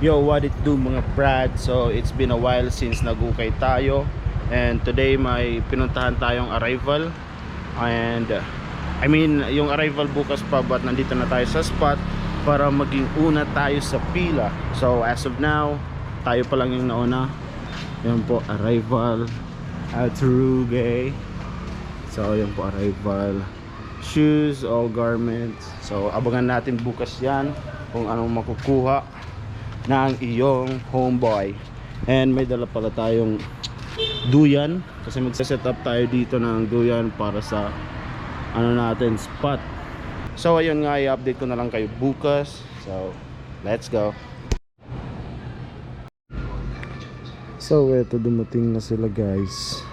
Yo, what it do mga Brad? So it's been a while since nag-ukay tayo, and today may pinuntahan tayong arrival. And I mean yung arrival bukas pa, but nandito na tayo sa spot para maging una tayo sa pila. So as of now, tayo pa lang yung nauna. Yan po, arrival at Rugay. So yan po, arrival, shoes, all garments. So abangan natin bukas yan kung anong makukuha ng iyong homeboy. And may dala pala tayong duyan kasi magse-set up tayo dito ng duyan para sa ano natin, spot. So ayun nga, i-update ko na lang kayo bukas. So let's go. So eto, dumating na sila guys.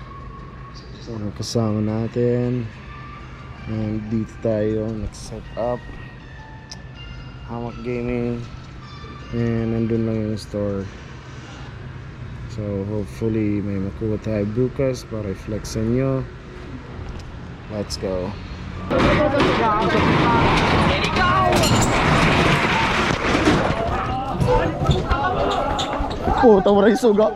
So kasama natin, and dito tayo nag-set up, Hamak Gaming. And nandun lang yung store. So hopefully may makuha tayo bukas para i-flex sa inyo. Let's go. Oh, tawara yung suga.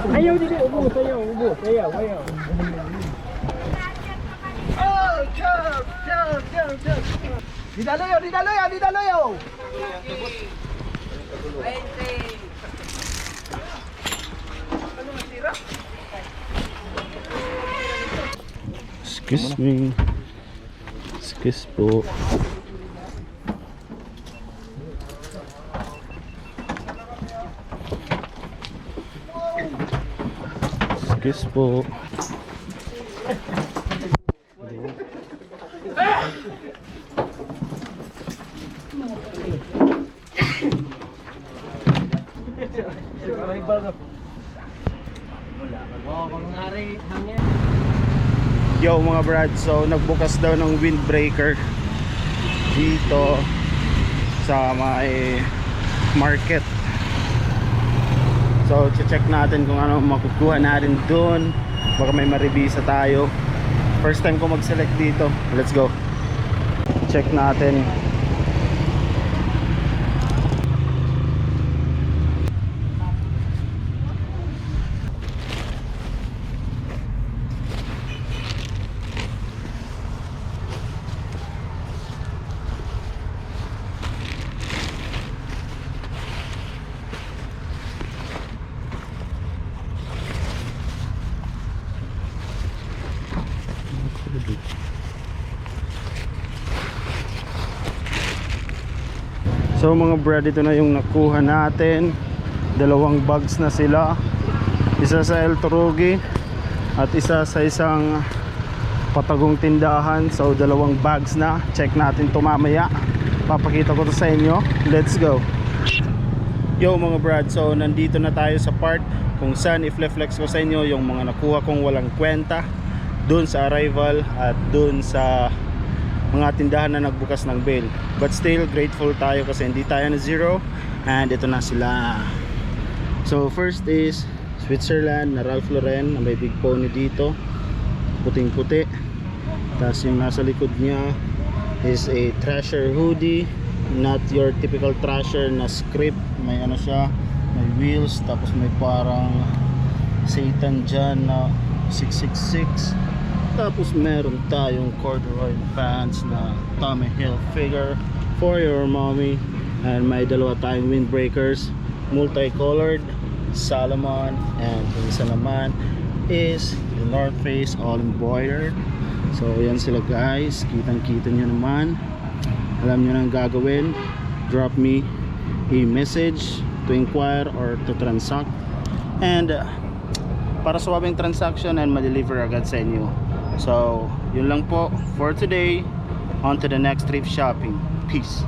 Ayaw dito, ubos, ayaw. Oh, jump. Didaloyo. Excuse me. Excuse po. Excuse po. Yo mga Brad, so nagbukas daw ng windbreaker dito sa may market. So check natin kung ano makukuha natin doon. Baka may maribisa tayo. First time ko mag-select dito. Let's go. Check natin. So mga Brad, ito na yung nakuha natin. Dalawang bags na sila. Isa sa El Torogi at isa sa isang patagong tindahan. So dalawang bags na. Check natin ito mamaya. Papakita ko to sa inyo. Let's go. Yo mga Brad, so nandito na tayo sa part kung saan i-flex ko sa inyo yung mga nakuha kong walang kwenta dun sa arrival at dun sa mga tindahan na nagbukas ng bail. But still grateful tayo kasi hindi tayo na zero, and ito na sila. So first is Switzerland na Ralph Lauren na may big pony dito, puting puti. Tapos yung nasa likod niya is a Thrasher hoodie, not your typical Thrasher na script. May ano siya, may wheels, tapos may parang Satan dyan na 666. Tapos meron tayong corduroy pants na Tommy Hilfiger for your mommy. And may dalawa tayong windbreakers, multicolored, Salomon. And yung isa naman is the North Face, all embroidered. So yan sila guys, kitang-kita nyo naman. Alam nyo nang gagawin. Drop me a message to inquire or to transact, and para swabing transaction and ma-deliver agad sa inyo. So yun lang po for today. On to the next trip shopping. Peace.